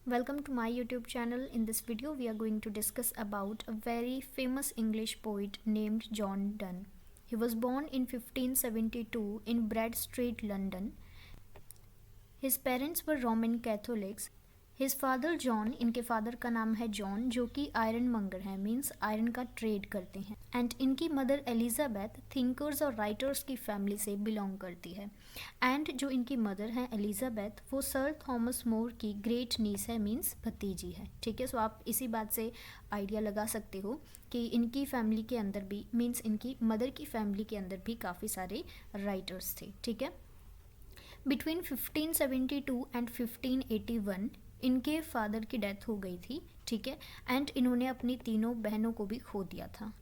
Welcome to my YouTube channel. In this video, we are going to discuss about a very famous English poet named John Donne. He was born in 1572 in Bread Street, London. His parents were Roman Catholics. His father John, इनके father का नाम है John, जो कि iron मंगर है, means iron का trade करते हैं. एंड इनकी मदर एलिजाबेथ थिंकर्स और राइटर्स की फैमिली से बिलोंग करती है. एंड जो इनकी मदर हैं एलिजाबेथ, वो सर थॉमस मोर की ग्रेट नीस है, मीन्स भतीजी है. ठीक है, सो आप इसी बात से आइडिया लगा सकते हो कि इनकी फैमिली के अंदर भी, मीन्स इनकी मदर की फैमिली के अंदर भी काफ़ी सारे राइटर्स थे. ठीक है, बिटवीन 1572 एंड 1581 इनके फादर की डेथ हो गई थी. ठीक है, एंड इन्होंने अपनी तीनों बहनों को भी खो दिया था.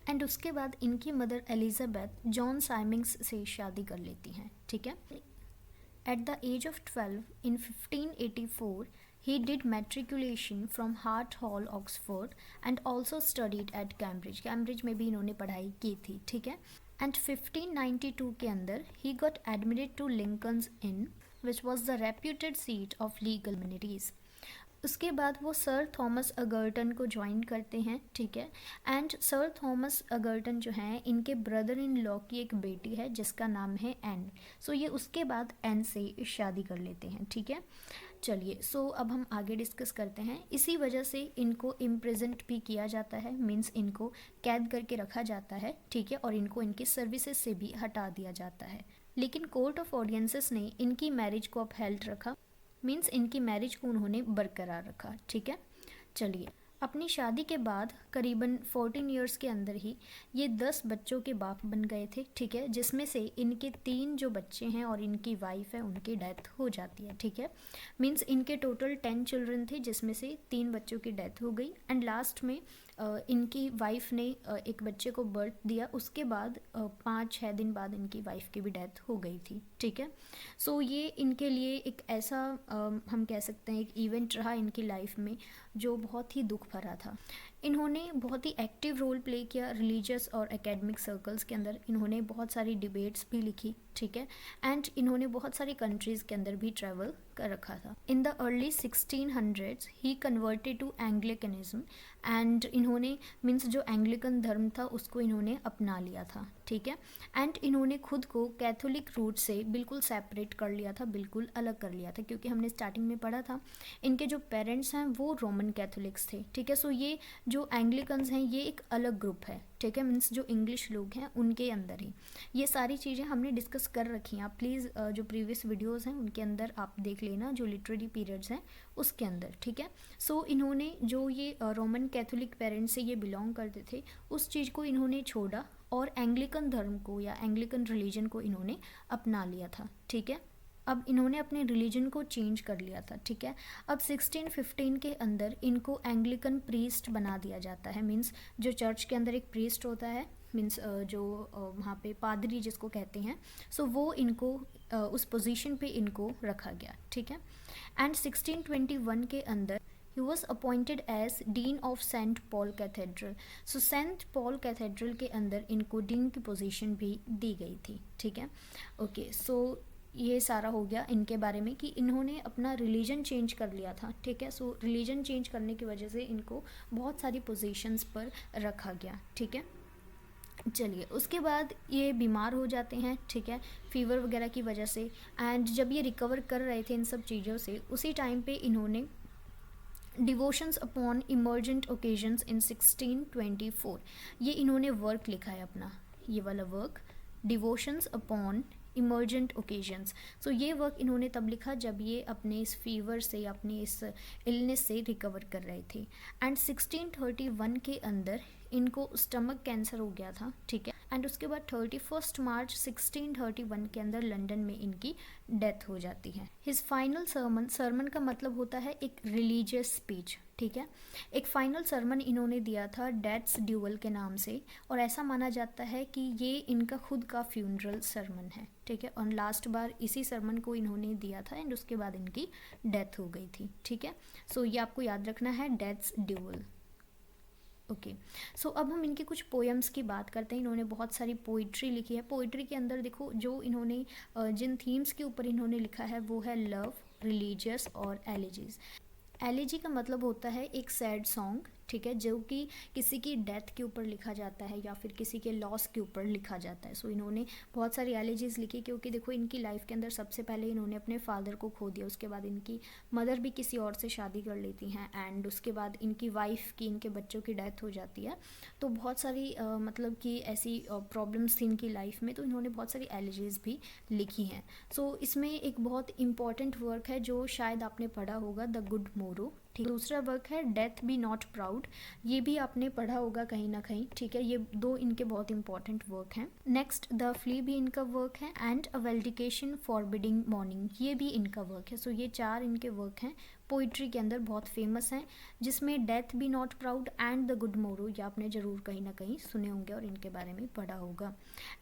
एंड उसके बाद इनकी मदर एलिजाबेथ जॉन साइमिंग्स से शादी कर लेती हैं. ठीक है, at the age of 12 in 1584 he did matriculation from Hart Hall, Oxford and also studied at Cambridge. Cambridge में भी इन्होंने पढ़ाई की थी. ठीक है, एंड 1592 के अंदर he got admitted to Lincoln's Inn which was the reputed seat of legal humanities. उसके बाद वो सर थॉमस अगर्टन को ज्वाइन करते हैं. ठीक है, एंड सर थॉमस अगर्टन जो हैं, इनके ब्रदर इन लॉ की एक बेटी है जिसका नाम है एन. सो ये उसके बाद एन से शादी कर लेते हैं. ठीक है, चलिए, सो अब हम आगे डिस्कस करते हैं. इसी वजह से इनको इम्प्रिजेंट भी किया जाता है, मीन्स इनको कैद करके रखा जाता है. ठीक है, और इनको इनकी सर्विसेज से भी हटा दिया जाता है. लेकिन कोर्ट ऑफ ऑडियंसेस ने इनकी मैरिज को अपहेल्ड रखा, मीन्स इनकी मैरिज को उन्होंने बरकरार रखा. ठीक है, चलिए, अपनी शादी के बाद करीबन 14 ईयर्स के अंदर ही ये 10 बच्चों के बाप बन गए थे. ठीक है, जिसमें से इनके 3 जो बच्चे हैं और इनकी वाइफ है उनकी डेथ हो जाती है. ठीक है, मीन्स इनके टोटल 10 चिल्ड्रन थे, जिसमें से 3 बच्चों की डेथ हो गई. एंड लास्ट में इनकी वाइफ ने एक बच्चे को बर्थ दिया. उसके बाद 5-6 दिन बाद इनकी वाइफ की भी डेथ हो गई थी. ठीक है, सो ये इनके लिए एक ऐसा हम कह सकते हैं एक इवेंट रहा इनकी लाइफ में जो बहुत ही दुख भरा था. इन्होंने बहुत ही एक्टिव रोल प्ले किया रिलीजियस और एकेडमिक सर्कल्स के अंदर. इन्होंने बहुत सारी डिबेट्स भी लिखी. ठीक है, एंड इन्होंने बहुत सारी कंट्रीज़ के अंदर भी ट्रैवल कर रखा था. In the early 1600s he converted to Anglicanism and इन्होंने, मीन्स जो एंग्लिकन धर्म था उसको इन्होंने अपना लिया था. ठीक है, एंड इन्होंने खुद को कैथोलिक रूट से बिल्कुल सेपरेट कर लिया था, बिल्कुल अलग कर लिया था, क्योंकि हमने स्टार्टिंग में पढ़ा था इनके जो पेरेंट्स हैं वो रोमन कैथोलिक्स थे. ठीक है, सो ये जो एंग्लिकन्स हैं ये एक अलग ग्रुप है. ठीक है, मीन्स जो इंग्लिश लोग हैं उनके अंदर ही ये सारी चीज़ें हमने डिस्कस कर रखी हैं. आप प्लीज़ जो प्रीवियस वीडियोस हैं उनके अंदर आप देख लेना, जो लिटरेरी पीरियड्स हैं उसके अंदर. ठीक है, सो इन्होंने जो ये रोमन कैथोलिक पेरेंट्स से ये बिलोंग करते थे उस चीज़ को इन्होंने छोड़ा और एंग्लिकन धर्म को या एंग्लिकन रिलीजन को इन्होंने अपना लिया था. ठीक है, अब इन्होंने अपने रिलीजन को चेंज कर लिया था. ठीक है, अब 1615 के अंदर इनको एंग्लिकन प्रीस्ट बना दिया जाता है. मीन्स जो चर्च के अंदर एक प्रीस्ट होता है, मीन्स जो वहाँ पे पादरी जिसको कहते हैं, सो वो इनको उस पोजीशन पे इनको रखा गया. ठीक है, एंड 1621 के अंदर he was appointed as dean of St. Paul Cathedral. So saint Paul cathedral के अंदर इनको डीन की पोजीशन भी दी गई थी. ठीक है, ओके, सो ये सारा हो गया इनके बारे में कि इन्होंने अपना रिलीजन चेंज कर लिया था. ठीक है, सो रिलीजन चेंज करने की वजह से इनको बहुत सारी पोजीशंस पर रखा गया. ठीक है, चलिए, उसके बाद ये बीमार हो जाते हैं. ठीक है, फीवर वगैरह की वजह से. एंड जब ये रिकवर कर रहे थे इन सब चीज़ों से, उसी टाइम पे इन्होंने devotions upon emergent occasions in 1624 ये इन्होंने वर्क लिखा है अपना, ये वाला work, devotions upon emergent occasions. So ये वर्क इन्होंने तब लिखा जब ये अपने इस फीवर से, अपनी इस इलनेस से रिकवर कर रहे थे. एंड 1631 के अंदर इनको स्टमक कैंसर हो गया था. ठीक है, एंड उसके बाद 31 मार्च 1631 के अंदर लंदन में इनकी डेथ हो जाती है. हिज फाइनल सर्मन, सर्मन का मतलब होता है एक रिलीजियस स्पीच. ठीक है, एक फाइनल सर्मन इन्होंने दिया था डेथ्स ड्यूअल के नाम से, और ऐसा माना जाता है कि ये इनका खुद का फ्यूनरल सर्मन है. ठीक है, और लास्ट बार इसी सर्मन को इन्होंने दिया था एंड उसके बाद इनकी डेथ हो गई थी. ठीक है, सो ये आपको याद रखना है, डेथ्स ड्यूअल. ओके, सो अब हम इनके कुछ पोएम्स की बात करते हैं. इन्होंने बहुत सारी पोइट्री लिखी है. पोइट्री के अंदर देखो जो इन्होंने जिन थीम्स के ऊपर इन्होंने लिखा है वो है लव, रिलीजियस और एलिजीज. एलिजी का मतलब होता है एक सैड सॉन्ग, ठीक है, जो कि किसी की डेथ के ऊपर लिखा जाता है या फिर किसी के लॉस के ऊपर लिखा जाता है। सो इन्होंने बहुत सारी एलिजीज लिखी, क्योंकि देखो इनकी लाइफ के अंदर सबसे पहले इन्होंने अपने फादर को खो दिया, उसके बाद इनकी मदर भी किसी और से शादी कर लेती हैं, एंड उसके बाद इनकी वाइफ की, इनके बच्चों की डेथ हो जाती है। तो बहुत सारी मतलब कि ऐसी प्रॉब्लम्स थी इनकी लाइफ में, तो इन्होंने बहुत सारी एलिजीज भी लिखी हैं। सो इसमें एक बहुत इंपॉर्टेंट वर्क है जो शायद आपने पढ़ा होगा, द गुड मोरो, ठीक। दूसरा वर्क है डेथ बी नॉट प्राउड, ये भी आपने पढ़ा होगा कहीं ना कहीं, ठीक है। ये दो इनके बहुत इंपॉर्टेंट वर्क हैं। नेक्स्ट द फ्ली भी इनका वर्क है, एंड अ वेल्डिकेशन फॉरबिडिंग मॉर्निंग, ये भी इनका वर्क है। सो ये चार इनके वर्क हैं, पोइट्री के अंदर बहुत फेमस हैं, जिसमें death B not proud and the good मोरो ये आपने ज़रूर कहीं ना कहीं सुने होंगे और इनके बारे में पढ़ा होगा।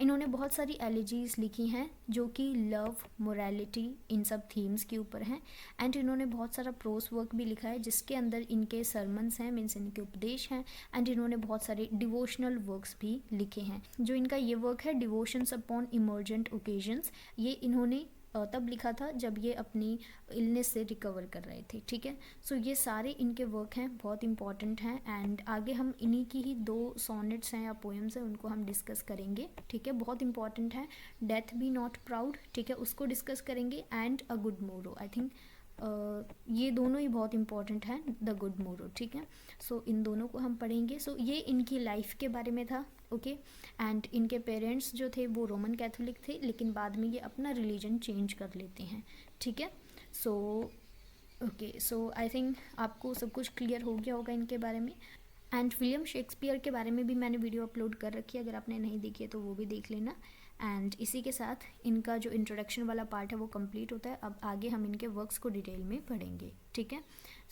इन्होंने बहुत सारी एलिजीज लिखी हैं जो कि लव, मोरालिटी, इन सब थीम्स के ऊपर हैं। एंड इन्होंने बहुत सारा प्रोस वर्क भी लिखा है जिसके अंदर इनके सरमन्स हैं, मीन्स इनके उपदेश हैं। एंड इन्होंने बहुत सारे डिवोशनल वर्क्स भी लिखे हैं। जो इनका ये वर्क है डिवोशंस अपॉन इमर्जेंट ओकेजन्स, ये इन्होंने तब लिखा था जब ये अपनी इलनेस से रिकवर कर रहे थे, ठीक है। सो ये सारे इनके वर्क हैं, बहुत इंपॉर्टेंट हैं। एंड आगे हम इन्हीं की ही दो सोनेट्स हैं या पोएम्स हैं, उनको हम डिस्कस करेंगे, ठीक है। बहुत इंपॉर्टेंट है, डेथ बी नॉट प्राउड, ठीक है, उसको डिस्कस करेंगे, एंड अ गुड मोरो, आई थिंक ये दोनों ही बहुत इंपॉर्टेंट हैं, द गुड मोरो, ठीक है। सो इन दोनों को हम पढ़ेंगे। सो ये इनकी लाइफ के बारे में था, ओके। एंड इनके पेरेंट्स जो थे वो रोमन कैथोलिक थे, लेकिन बाद में ये अपना रिलीजन चेंज कर लेते हैं, ठीक है। So okay, so I think आपको सब कुछ क्लियर हो गया होगा इनके बारे में। एंड विलियम शेक्सपियर के बारे में भी मैंने वीडियो अपलोड कर रखी है, अगर आपने नहीं देखी है तो वो भी देख लेना। एंड इसी के साथ इनका जो इंट्रोडक्शन वाला पार्ट है वो कंप्लीट होता है। अब आगे हम इनके वर्क्स को डिटेल में पढ़ेंगे, ठीक है।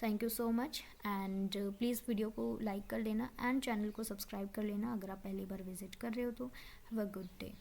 Thank you so much, and please video को लाइक कर लेना एंड चैनल को सब्सक्राइब कर लेना अगर आप पहली बार विजिट कर रहे हो तो। Have a good day.